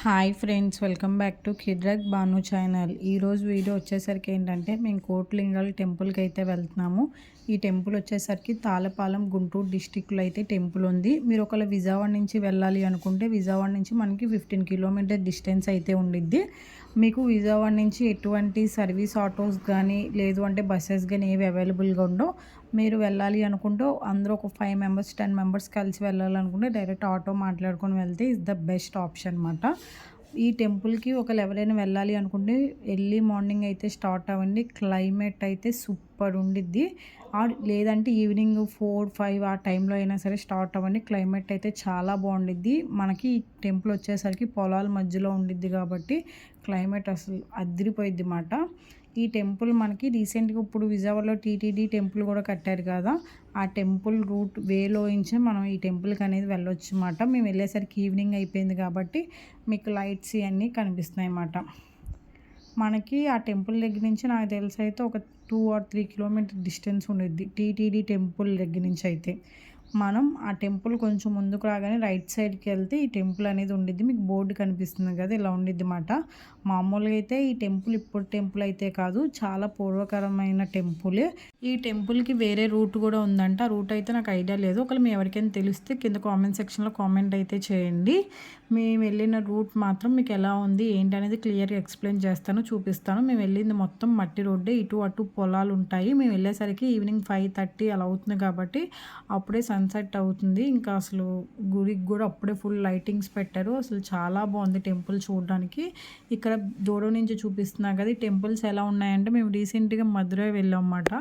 Hi friends, welcome back to కిడ్రక్ బాను channel. ఈరోజు వీడియో వచ్చేసరికి ఏంటంటే మేము కోట్లింగాల టెంపుల్కి అయితే వెళ్తున్నాము. ఈ టెంపుల్ వచ్చేసరికి తాళపాలెం గుంటూరు డిస్టిక్లో అయితే టెంపుల్ ఉంది. మీరు ఒకవేళ విజయవాడ నుంచి వెళ్ళాలి అనుకుంటే విజయవాడ నుంచి మనకి 15 కిలోమీటర్ డిస్టెన్స్ అయితే ఉండిద్ది. మీకు విజయవాడ నుంచి ఎటువంటి సర్వీస్ ఆటోస్ కానీ లేదు అంటే బస్సెస్ కానీ ఏవి అవైలబుల్గా ఉండవు. మీరు వెళ్ళాలి అనుకుంటూ అందరూ ఒక 5 మెంబర్స్ 10 మెంబర్స్ కలిసి వెళ్ళాలనుకుంటే డైరెక్ట్ ఆటో మాట్లాడుకొని వెళ్తే ఇస్ ద బెస్ట్ ఆప్షన్ అనమాట. ఈ టెంపుల్కి ఒకరు ఎవరైనా వెళ్ళాలి అనుకుంటే ఎర్లీ మార్నింగ్ అయితే స్టార్ట్ అవ్వండి. క్లైమేట్ అయితే సూపర్ ఉండిద్ది. లేదంటే ఈవినింగ్ 4-5 ఆ టైంలో అయినా సరే స్టార్ట్ అవ్వండి. క్లైమేట్ అయితే చాలా బాగుండిద్ది. మనకి ఈ టెంపుల్ వచ్చేసరికి పొలాల మధ్యలో ఉండిద్ది కాబట్టి క్లైమేట్ అసలు అదిరిపోయిద్ది మాట. ఈ టెంపుల్ మనకి రీసెంట్గా ఇప్పుడు విజయవాడలో టీటీడీ టెంపుల్ కూడా కట్టారు కదా, ఆ టెంపుల్ రూట్ వేలోంచే మనం ఈ టెంపుల్కి అనేది వెళ్ళొచ్చు అన్నమాట. మేము వెళ్ళేసరికి ఈవినింగ్ అయిపోయింది కాబట్టి మీకు లైట్స్ ఇవన్నీ కనిపిస్తున్నాయి అన్నమాట. మనకి ఆ టెంపుల్ దగ్గర నుంచి నాకు తెలిసి అయితే ఒక 2 or 3 కిలోమీటర్ డిస్టెన్స్ ఉండిద్ది టీటీడీ టెంపుల్ దగ్గర నుంచి. అయితే మనం ఆ టెంపుల్ కొంచెం ముందుకు రాగానే రైట్ సైడ్కి వెళ్తే ఈ టెంపుల్ అనేది ఉండిద్ది. మీకు బోర్డు కనిపిస్తుంది కదా, ఇలా ఉండిద్ది అన్నమాట. మామూలుగా అయితే ఈ టెంపుల్ ఇప్పుడు టెంపుల్ అయితే కాదు, చాలా పూర్వకరమైన టెంపులే. ఈ టెంపుల్కి వేరే రూట్ కూడా ఉందంట. ఆ రూట్ అయితే నాకు ఐడియా లేదు. ఒకవేళ మీ ఎవరికైనా తెలిస్తే కింద కామెంట్ సెక్షన్లో కామెంట్ అయితే చేయండి. మేము వెళ్ళిన రూట్ మాత్రం మీకు ఎలా ఉంది ఏంటి అనేది క్లియర్గా ఎక్స్ప్లెయిన్ చేస్తాను, చూపిస్తాను. మేము వెళ్ళింది మొత్తం మట్టి రోడ్డే, ఇటు అటు పొలాలు ఉంటాయి. మేము వెళ్ళేసరికి ఈవినింగ్ 5:30 అలా అవుతుంది కాబట్టి అప్పుడే సన్సెట్ అవుతుంది. ఇంకా అసలు గుడికి కూడా అప్పుడే ఫుల్ లైటింగ్స్ పెట్టారు. అసలు చాలా బాగుంది టెంపుల్ చూడడానికి. ఇక్కడ దూరం నుంచి చూపిస్తున్నా కదా ఈ టెంపుల్స్ ఎలా ఉన్నాయంటే, మేము రీసెంట్గా మధురై వెళ్ళాం అన్నమాట.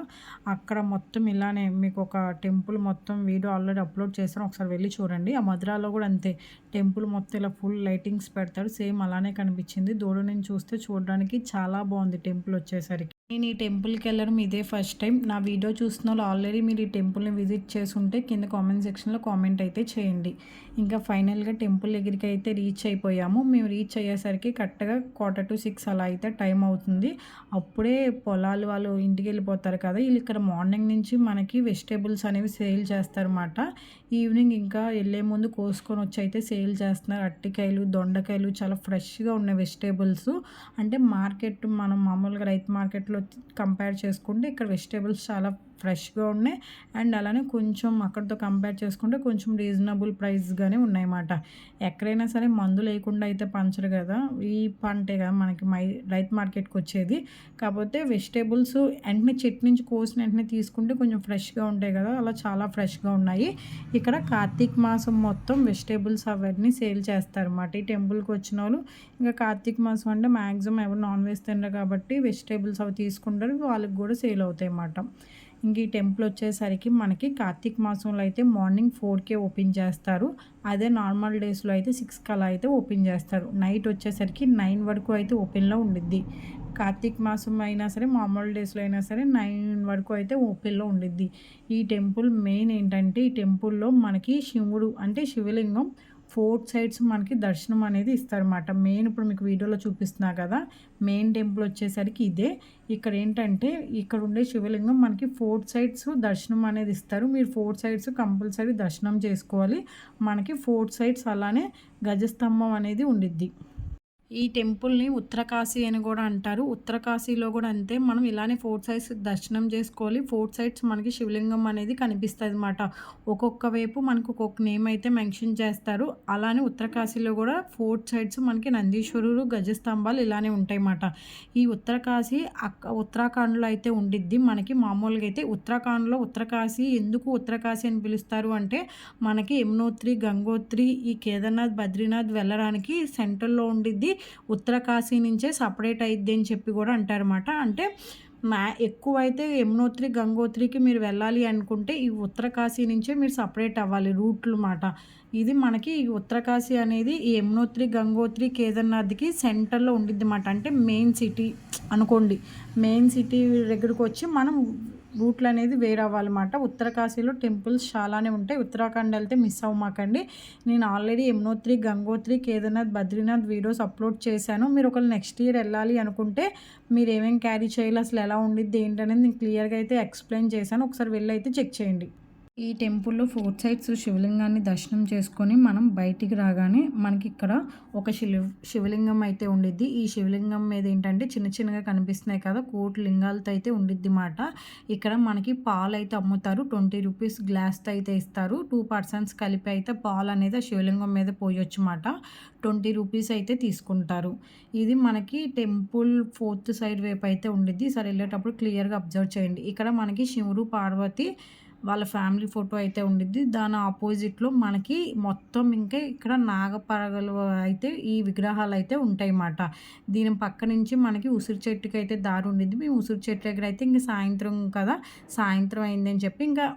అక్కడ మొత్తం ఇలానే మీకు ఒక టెంపుల్ మొత్తం వీడియో ఆల్రెడీ అప్లోడ్ చేస్తాను, ఒకసారి వెళ్ళి చూడండి. ఆ మధురాలో కూడా అంతే, టెంపుల్ మొత్తం ఇలా ఫుల్ లైటింగ్స్ పెడతాడు. సేమ్ అలానే కనిపించింది. దూరం నుంచి చూస్తే చూడడానికి చాలా బాగుంది టెంపుల్ వచ్చేసరికి. నేను ఈ టెంపుల్కి వెళ్ళడం ఇదే ఫస్ట్ టైం. నా వీడియో చూస్తున్న వాళ్ళు ఆల్రెడీ మీరు ఈ టెంపుల్ని విజిట్ చేసి ఉంటే కింద కామెంట్ సెక్షన్లో కామెంట్ అయితే చేయండి. ఇంకా ఫైనల్గా టెంపుల్ దగ్గరికి అయితే రీచ్ అయిపోయాము. మేము రీచ్ అయ్యేసరికి కరెక్ట్గా 5:45 అలా అయితే టైం అవుతుంది. అప్పుడే పొలాలు వాళ్ళు ఇంటికి వెళ్ళిపోతారు కదా, వీళ్ళు ఇక్కడ మార్నింగ్ నుంచి మనకి వెజిటేబుల్స్ అనేవి సేల్ చేస్తారన్నమాట. ఈవినింగ్ ఇంకా వెళ్ళే ముందు కోసుకొని వచ్చి అయితే సేల్ చేస్తున్నారు. అరటికాయలు, దొండకాయలు చాలా ఫ్రెష్గా ఉన్న వెజిటేబుల్స్. అంటే మార్కెట్ మనం మామూలుగా రైతు మార్కెట్లో కంపేర్ చేసుకుంటే ఇక్కడ వెజిటేబుల్స్ చాలా ఫ్రెష్గా ఉన్నాయి. అండ్ అలానే కొంచెం అక్కడితో కంపేర్ చేసుకుంటే కొంచెం రీజనబుల్ ప్రైస్గానే ఉన్నాయన్నమాట. ఎక్కడైనా సరే మందు లేకుండా అయితే పంచరు కదా, ఈ పంటే కదా మనకి రైతు మార్కెట్కి వచ్చేది. కాకపోతే వెజిటేబుల్స్ వెంటనే చెట్టు నుంచి కోసిన వెంటనే తీసుకుంటే కొంచెం ఫ్రెష్గా ఉంటాయి కదా, అలా చాలా ఫ్రెష్గా ఉన్నాయి. ఇక్కడ కార్తీక మాసం మొత్తం వెజిటేబుల్స్ అవన్నీ సేల్ చేస్తారన్నమాట. ఈ టెంపుల్కి వచ్చిన వాళ్ళు ఇంకా కార్తీక మాసం అంటే మ్యాక్సిమం ఎవరు నాన్ వెజ్ తినరు కాబట్టి వెజిటేబుల్స్ అవి తీసుకుంటారు, వాళ్ళకి కూడా సేల్ అవుతాయి అన్నమాట. ఇంక ఈ టెంపుల్ వచ్చేసరికి మనకి కార్తీక మాసంలో అయితే మార్నింగ్ 4కే ఓపెన్ చేస్తారు. అదే నార్మల్ డేస్లో అయితే 6కి అలా అయితే ఓపెన్ చేస్తారు. నైట్ వచ్చేసరికి 9 వరకు అయితే ఓపెన్లో ఉండిద్ది. కార్తీక మాసం అయినా సరే మామూలు డేస్లో అయినా సరే 9 వరకు అయితే ఓపెన్లో ఉండిద్ది. ఈ టెంపుల్ మెయిన్ ఏంటంటే, ఈ టెంపుల్లో మనకి శివుడు అంటే శివలింగం 4 సైడ్స్ మనకి దర్శనం అనేది ఇస్తారన్నమాట. మెయిన్ ఇప్పుడు మీకు వీడియోలో చూపిస్తున్నా కదా, మెయిన్ టెంపుల్ వచ్చేసరికి ఇదే. ఇక్కడ ఏంటంటే ఇక్కడ ఉండే శివలింగం మనకి 4 సైడ్స్ దర్శనం అనేది ఇస్తారు. మీరు 4 సైడ్స్ కంపల్సరీ దర్శనం చేసుకోవాలి. మనకి 4 సైడ్స్ అలానే గజస్తంభం అనేది ఉండిద్ది. ఈ టెంపుల్ని ఉత్తరకాశీ అని కూడా అంటారు. ఉత్తరకాశీలో కూడా అంతే, మనం ఇలానే 4 సైడ్స్ దర్శనం చేసుకోవాలి. 4 సైడ్స్ మనకి శివలింగం అనేది కనిపిస్తుంది అన్నమాట. ఒక్కొక్క వైపు మనకు ఒక్కొక్క నేమ్ అయితే మెన్షన్ చేస్తారు. అలానే ఉత్తరకాశీలో కూడా 4 సైడ్స్ మనకి నందీశ్వరుడు, గజస్తంభాలు ఇలానే ఉంటాయి అన్నమాట. ఈ ఉత్తరకాశీ ఉత్తరాఖండ్లో అయితే ఉండిద్ది. మనకి మామూలుగా అయితే ఉత్తరాఖండ్లో ఉత్తరకాశీ ఎందుకు ఉత్తరకాశీ అని పిలుస్తారు అంటే, మనకి యమునోత్రి, గంగోత్రి, ఈ కేదార్నాథ్, బద్రీనాథ్ వెళ్ళడానికి సెంటర్లో ఉండిద్ది. ఉత్తరకాశీ నుంచే సపరేట్ అయిద్ది అని చెప్పి కూడా అంటారన్నమాట. అంటే ఎక్కువైతే యమునోత్రి, గంగోత్రికి మీరు వెళ్ళాలి అనుకుంటే ఈ ఉత్తరకాశీ నుంచే మీరు సపరేట్ అవ్వాలి రూట్లు మాట. ఇది మనకి ఈ ఉత్తరకాశీ అనేది ఈ యమునోత్రి, గంగోత్రి, కేదార్నాథ్కి సెంటర్లో ఉండిద్ది అన్నమాట. అంటే మెయిన్ సిటీ అనుకోండి. మెయిన్ సిటీ దగ్గరకు వచ్చి మనం రూట్లు అనేది వేరే అవ్వాలన్నమాట. ఉత్తరకాశీలో టెంపుల్స్ చాలానే ఉంటాయి. ఉత్తరాఖండ్ వెళ్తే మిస్ అవ్వమాకండి. నేను already Yamunotri, Gangotri, Kedarnath, Badrinath videos upload చేశాను. మీరు ఒకవేళ నెక్స్ట్ ఇయర్ వెళ్ళాలి అనుకుంటే మీరు ఏమేమి క్యారీ చేయాలి, అసలు ఎలా ఉండిద్ది ఏంటనేది నేను క్లియర్గా అయితే ఎక్స్ప్లెయిన్ చేశాను. ఒకసారి వెళ్ళి అయితే చెక్ చేయండి. ఈ టెంపుల్‌లో 4 సైడ్స్ శివలింగాన్ని దర్శనం చేసుకొని మనం బయటికి రాగానే మనకి ఇక్కడ ఒక శివలింగం అయితే ఉండిద్ది. ఈ శివలింగం మీద ఏంటంటే చిన్న చిన్నగా కనిపిస్తున్నాయి కదా! కోటి లింగాలతో అయితే ఉండిద్ది మాట. ఇక్కడ మనకి పాలైతే అమ్ముతారు. 20 రూపీస్ గ్లాస్‌తో అయితే ఇస్తారు. 2 పర్సన్స్ కలిపి అయితే పాలనేది ఆ శివలింగం మీద పోయొచ్చు మాట. 20 రూపీస్ అయితే తీసుకుంటారు. ఇది మనకి టెంపుల్ 4థ్ సైడ్ వైపు అయితే ఉండిద్ది. ఈసారి వెళ్ళేటప్పుడు క్లియర్‌గా అబ్జర్వ్ చేయండి. ఇక్కడ మనకి శివుడు, పార్వతి వాళ్ళ ఫ్యామిలీ ఫోటో అయితే ఉండిద్ది. దాని ఆపోజిట్‌లో మనకి మొత్తం ఇంకా ఇక్కడ నాగపరగలు అయితే ఈ విగ్రహాలు అయితే ఉంటాయన్నమాట. దీని పక్క నుంచి మనకి ఉసిరి చెట్టుకైతే దారి ఉండిద్ది. మేము ఉసిరి చెట్టు దగ్గర అయితే ఇంక సాయంత్రం కదా! సాయంత్రం అయిందని చెప్పి ఇంకా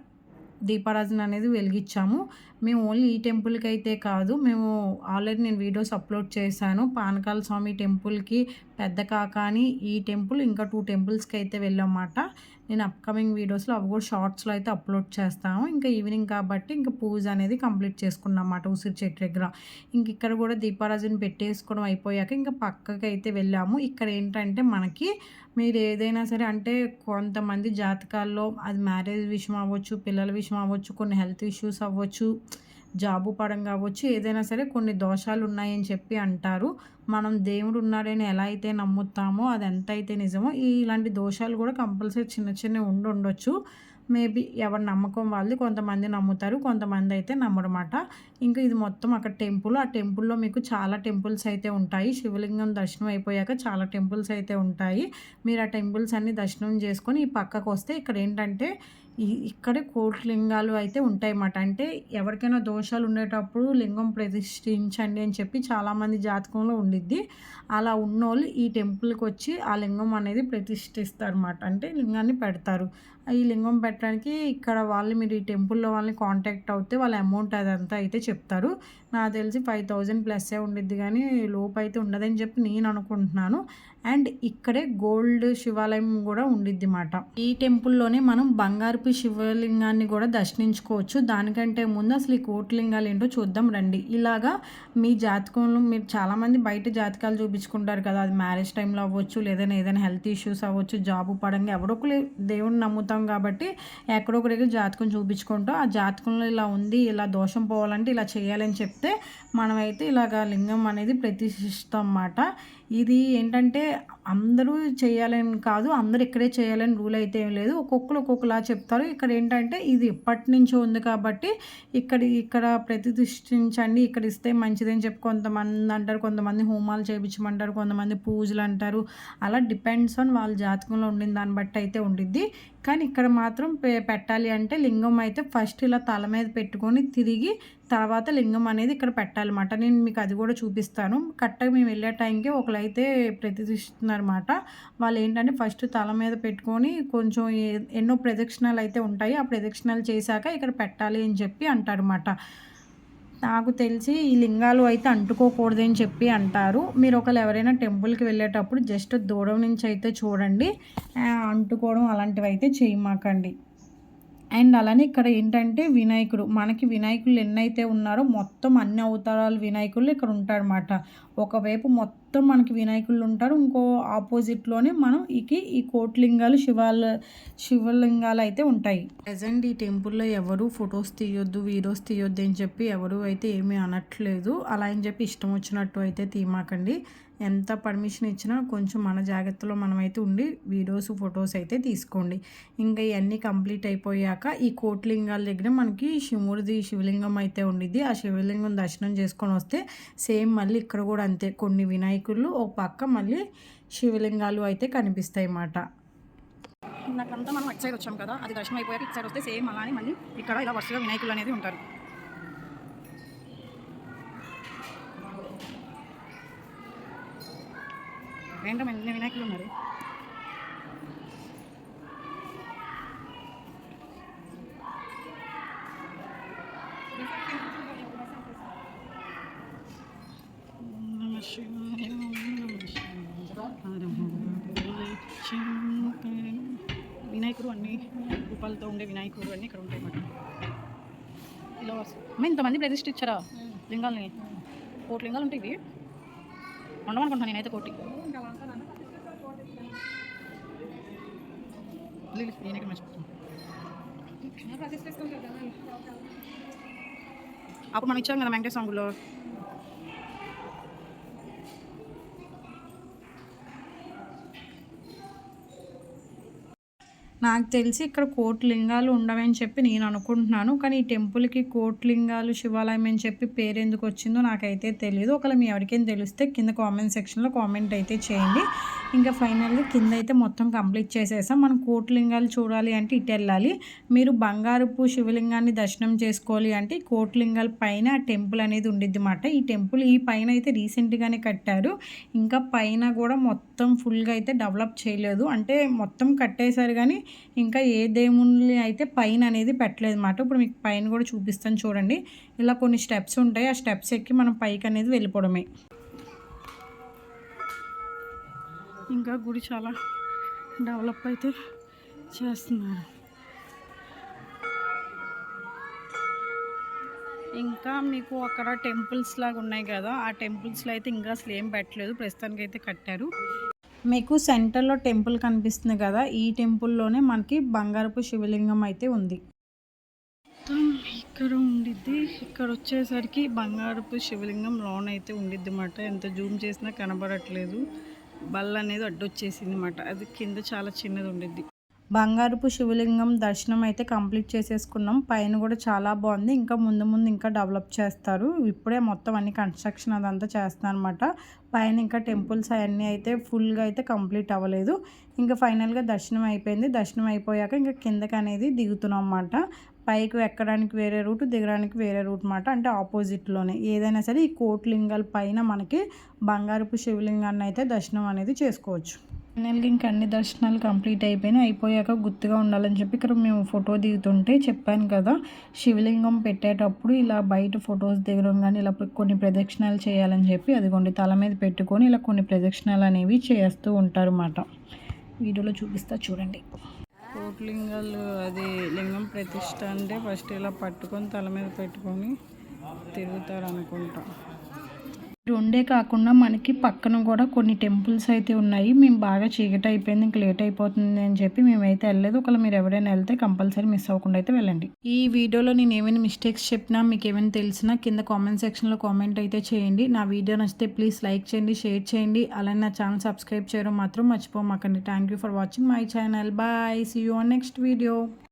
దీపారాజన అనేది వెలిగించాము. మేము ఓన్లీ ఈ టెంపుల్‌కి అయితే కాదు. మేము ఆల్రెడీ నేను వీడియోస్ అప్లోడ్ చేశాను. పానకాల స్వామి టెంపుల్‌కి, పెద్ద కాకాని ఈ టెంపుల్ ఇంకా 2 టెంపుల్స్‌కి అయితే వెళ్ళామన్నమాట. నేను అప్‌కమింగ్ వీడియోస్‌లో అవి కూడా షార్ట్స్‌లో అయితే అప్లోడ్ చేస్తాము. ఇంకా ఈవినింగ్ కాబట్టి ఇంకా పూజ అనేది కంప్లీట్ చేసుకున్నామన్నమాట ఉసిరి చెట్టు దగ్గర. ఇంక ఇక్కడ కూడా దీపారాజన పెట్టేసుకోవడం అయిపోయాక ఇంకా పక్కకైతే వెళ్ళాము. ఇక్కడ ఏంటంటే మనకి మీరు ఏదైనా సరే అంటే కొంతమంది జాతకాల్లో అది మ్యారేజ్ విషయం అవ్వచ్చు, పిల్లల విషయం అవ్వచ్చు, కొన్ని హెల్త్ ఇష్యూస్ అవ్వచ్చు, జాబు పరంగా అవ్వచ్చు, ఏదైనా సరే కొన్ని దోషాలు ఉన్నాయని చెప్పి అంటారు. మనం దేవుడు ఉన్నాడని ఎలా అయితే నమ్ముతామో అది ఎంత అయితే నిజమో ఇలాంటి దోషాలు కూడా కంపల్సరీ చిన్న చిన్నవి ఉండొచ్చు. మేబీ ఎవరి నమ్మకం వాళ్ళది. కొంతమంది నమ్ముతారు, కొంతమంది అయితే నమ్మరమాట. ఇంకా ఇది మొత్తం అక్కడ టెంపుల్. ఆ టెంపుల్‌లో మీకు చాలా టెంపుల్స్ అయితే ఉంటాయి. శివలింగం దర్శనం అయిపోయాక చాలా టెంపుల్స్ అయితే ఉంటాయి. మీరు ఆ టెంపుల్స్ అన్నీ దర్శనం చేసుకొని ఈ పక్కకొస్తే ఇక్కడ ఏంటంటే ఇక్కడే కోట్లింగాలు అయితే ఉంటాయన్నమాట. అంటే ఎవరికైనా దోషాలు ఉండేటప్పుడు లింగం ప్రతిష్ఠించండి అని చెప్పి చాలామంది జాతకంలో ఉండిద్ది. అలా ఉన్నోళ్ళు ఈ టెంపుల్‌కి వచ్చి ఆ లింగం అనేది ప్రతిష్ఠిస్తారన్నమాట. అంటే లింగాన్ని పెడతారు. ఈ లింగం పెట్టడానికి ఇక్కడ వాళ్ళు మీరు ఈ టెంపుల్‌లో వాళ్ళని కాంటాక్ట్ అవుతే వాళ్ళ అమౌంట్ అదంతా అయితే చెప్తారు. నాకు తెలిసి 5000 ప్లస్సే ఉండిద్ది గానీ లోపైతే ఉండదని చెప్పి నేను అనుకుంటున్నాను. అండ్ ఇక్కడే గోల్డ్ శివాలయం కూడా ఉండిద్ది మాట. ఈ టెంపుల్‌లోనే మనం బంగారపు శివలింగాన్ని కూడా దర్శించుకోవచ్చు. దానికంటే ముందు అసలు ఈ కోటిలింగాలు ఏంటో చూద్దాం రండి. ఇలాగా మీ జాతకంలో మీరు చాలామంది బయట జాతకాలు చూపించుకుంటారు కదా! అది మ్యారేజ్ టైంలో అవ్వచ్చు, ఏదైనా హెల్త్ ఇష్యూస్ అవ్వచ్చు, జాబు పరంగా ఎవరో ఒకరు దేవుడిని నమ్ముతాం కాబట్టి ఎక్కడో ఒక దగ్గర జాతకం చూపించుకుంటాం. ఆ జాతకంలో ఇలా ఉంది, ఇలా దోషం పోవాలంటే ఇలా చేయాలని చెప్తే మనమైతే ఇలాగ లింగం అనేది ప్రతిష్ఠిస్తాం అన్నమాట. ఇది ఏంటంటే అందరూ చేయాలని కాదు, అందరూ ఇక్కడే చేయాలని రూల్ అయితే ఏం లేదు. ఒక్కొక్కరు ఒక్కొక్కలా చెప్తారు. ఇక్కడ ఏంటంటే ఇది ఎప్పటినుంచో ఉంది కాబట్టి ఇక్కడ ప్రతిష్ఠించండి, ఇక్కడ ఇస్తే మంచిదని చెప్పి కొంతమంది అంటారు, కొంతమంది హోమాలు చేయించమంటారు, కొంతమంది పూజలు అంటారు. అలా డిపెండ్స్ ఆన్ వాళ్ళ జాతకంలో ఉండిన దాన్ని బట్టి అయితే ఉండిద్ది. కానీ ఇక్కడ మాత్రం పెట్టాలి అంటే లింగం అయితే ఫస్ట్ ఇలా తల మీద పెట్టుకొని తిరిగి తర్వాత లింగం అనేది ఇక్కడ పెట్టాలన్నమాట. నేను మీకు అది కూడా చూపిస్తాను. కరెక్ట్‌గా మేము వెళ్ళే టైంకి ఒకళ్ళైతే ప్రతిష్ఠిస్తున్నారన్నమాట. వాళ్ళు ఏంటంటే ఫస్ట్ తల మీద పెట్టుకొని కొంచెం ఎన్నో ప్రదక్షిణాలు అయితే ఉంటాయి. ఆ ప్రదక్షిణాలు చేశాక ఇక్కడ పెట్టాలి అని చెప్పి అంటారన్నమాట. నాకు తెలిసి ఈ లింగాలు అయితే అంటుకోకూడదని చెప్పి అంటారు. మీరు ఒకవేళ ఎవరైనా టెంపుల్‌కి వెళ్ళేటప్పుడు జస్ట్ దూరం నుంచి అయితే చూడండి. అంటుకోవడం అలాంటివి అయితే చేయమాకండి. అండ్ అలానే ఇక్కడ ఏంటంటే వినాయకుడు. మనకి వినాయకులు ఎన్నైతే ఉన్నారో మొత్తం అన్ని అవతారాల వినాయకులు ఇక్కడ ఉంటారన్నమాట. ఒకవైపు మొత్తం మనకి వినాయకులు ఉంటారు. ఇంకో ఆపోజిట్‌లోనే మనం ఈ కోటిలింగాలు శివలింగాలు అయితే ఉంటాయి. ప్రెజెంట్ ఈ టెంపుల్‌లో ఎవరు ఫొటోస్ తీయొద్దు, వీడియోస్ తీయొద్దు అని చెప్పి ఎవరు అయితే ఏమీ అనట్లేదు. అలా అని చెప్పి ఇష్టం వచ్చినట్టు అయితే తీయమాకండి. ఎంత పర్మిషన్ ఇచ్చినా కొంచెం మన జాగ్రత్తలో మనమైతే ఉండి వీడియోస్, ఫొటోస్ అయితే తీసుకోండి. ఇంకా ఇవన్నీ కంప్లీట్ అయిపోయాక ఈ కోటిలింగాల దగ్గర మనకి శివలింగం అయితే ఉండిద్ది. ఆ శివలింగం దర్శనం చేసుకొని వస్తే సేమ్ మళ్ళీ ఇక్కడ కూడా అంతే కొన్ని వినాయకులు ఒక పక్క మళ్ళీ శివలింగాలు అయితే కనిపిస్తాయి అన్నమాట. నాకంతా మనం అటు సైడ్ వచ్చాం కదా, అది దర్శనం అయిపోయాక ఇటు సైడ్ వస్తే సేమ్ అలానే మళ్ళీ ఇక్కడ ఇలా వరుసగా వినాయకులు అనేది ఉంటారు. ఏంటో ఎన్ని వినాయకులు ఉన్నారు. వినాయకుడు అన్ని రూపాలతో ఉండే వినాయకుడు అన్నీ ఇక్కడ ఉంటాయి అన్నమాట. ఇలా వస్తుంది ఇంతమంది ప్రతిష్ఠించారా లింగాలని? కోటి లింగాలు ఉంటాయి. ఇవి ఉండమనుకుంటున్నాను నేనైతే కోటి. అప్పుడు మనం ఇచ్చాం కదా వెంకటేశ్వర స్వామిలో. నాకు తెలిసి ఇక్కడ కోట్లింగాలు ఉండవని చెప్పి నేను అనుకుంటున్నాను. కానీ ఈ టెంపుల్‌కి కోట్లింగాలు శివాలయం అని చెప్పి పేరెందుకు వచ్చిందో నాకైతే తెలీదు. ఒకవేళ మీ ఎవరికైనా తెలిస్తే కింద కామెంట్ సెక్షన్‌లో కామెంట్ అయితే చేయండి. ఇంకా ఫైనల్‌గా కింద అయితే మొత్తం కంప్లీట్ చేసేసాం. మనం కోట్లింగాలు చూడాలి అంటే ఇటెళ్ళాలి. మీరు బంగారపు శివలింగాన్ని దర్శనం చేసుకోవాలి అంటే కోట్లింగాల పైన టెంపుల్ అనేది ఉండిద్దిమాట. ఈ టెంపుల్ ఈ పైన అయితే రీసెంట్‌గానే కట్టారు. ఇంకా పైన కూడా మొత్తం ఫుల్‌గా అయితే డెవలప్ చేయలేదు. అంటే మొత్తం కట్టేశారు కానీ ఇంకా ఏ దేవుళ్ళని అయితే పైన అనేది పెట్టలేదు అన్నమాట. ఇప్పుడు మీకు పైన కూడా చూపిస్తాను చూడండి. ఇలా కొన్ని స్టెప్స్ ఉంటాయి. ఆ స్టెప్స్ ఎక్కి మనం పైకి అనేది వెళ్ళిపోవడమే. ఇంకా గుడి చాలా డెవలప్ అయితే చేస్తున్నారు. ఇంకా మీకు అక్కడ టెంపుల్స్ లాగా ఉన్నాయి కదా, ఆ టెంపుల్స్లో అయితే ఇంకా అసలు ఏం పెట్టలేదు, ప్రస్తుతానికి అయితే కట్టారు. మీకు సెంటర్లో టెంపుల్ కనిపిస్తుంది కదా, ఈ టెంపుల్లోనే మనకి బంగారపు శివలింగం అయితే ఉంది. ఇక్కడ ఉండిద్ది. ఇక్కడ వచ్చేసరికి బంగారపు శివలింగం లోన్ అయితే ఉండిద్ది అన్నమాట. ఎంత జూమ్ చేసినా కనబడట్లేదు. బల్ల అనేది అడ్డొచ్చేసింది అన్నమాట. అది కింద చాలా చిన్నది ఉండిద్ది. బంగారపు శివలింగం దర్శనం అయితే కంప్లీట్ చేసేసుకున్నాం. పైన కూడా చాలా బాగుంది. ఇంకా ముందు ముందు ఇంకా డెవలప్ చేస్తారు. ఇప్పుడే మొత్తం అన్ని కన్స్ట్రక్షన్ అదంతా చేస్తున్నారు అనమాట. పైన ఇంకా టెంపుల్స్ అవన్నీ అయితే ఫుల్గా అయితే కంప్లీట్ అవ్వలేదు. ఇంకా ఫైనల్గా దర్శనం అయిపోయింది. దర్శనం అయిపోయాక ఇంకా కిందకి అనేది దిగుతున్నాం అన్నమాట. పైకి ఎక్కడానికి వేరే రూట్, దిగడానికి వేరే రూట్ అన్నమాట. అంటే ఆపోజిట్లోనే ఏదైనా సరే ఈ కోట్లింగాల పైన మనకి బంగారపు శివలింగాన్ని అయితే దర్శనం అనేది చేసుకోవచ్చు. ఫైనల్గా ఇంకా అన్ని దర్శనాలు కంప్లీట్ అయిపోయినాయి. అయిపోయాక గుర్తుగా ఉండాలని చెప్పి ఇక్కడ మేము ఫోటో దిగుతుంటే చెప్పాను కదా, శివలింగం పెట్టేటప్పుడు ఇలా బయట ఫొటోస్ దిగడం కానీ ఇలా కొన్ని ప్రదక్షిణాలు చేయాలని చెప్పి అదిగోండి తల మీద పెట్టుకొని ఇలా కొన్ని ప్రదక్షిణాలు అనేవి చేస్తూ ఉంటారు అన్నమాట. వీడియోలో చూపిస్తా చూడండి. కోట్లింగాలు అది లింగం ప్రతిష్ట అంటే ఫస్ట్ ఇలా పట్టుకొని తల మీద పెట్టుకొని తిరుగుతారు అనుకుంటా. రెండే కాకుండా మనకి పక్కన కూడా కొన్ని టెంపుల్స్ అయితే ఉన్నాయి. మేము బాగా చీకటి అయిపోయింది, ఇంక లేట్ అయిపోతుంది అని చెప్పి మేమైతే వెళ్ళలేదు. ఒకవేళ మీరు ఎవరైనా వెళ్తే కంపల్సరీ మిస్ అవ్వకుండా అయితే వెళ్ళండి. ఈ వీడియోలో నేను ఏమైనా మిస్టేక్స్ చెప్పినా మీకు ఏమైనా తెలిసినా కింద కామెంట్ సెక్షన్లో కామెంట్ అయితే చేయండి. నా వీడియో నచ్చితే ప్లీజ్ లైక్ చేయండి, షేర్ చేయండి. అలానే నా ఛానల్ సబ్స్క్రైబ్ చేయడం మాత్రం మర్చిపోమాకండి. Thank you for watching my channel. Bye, see you on next video.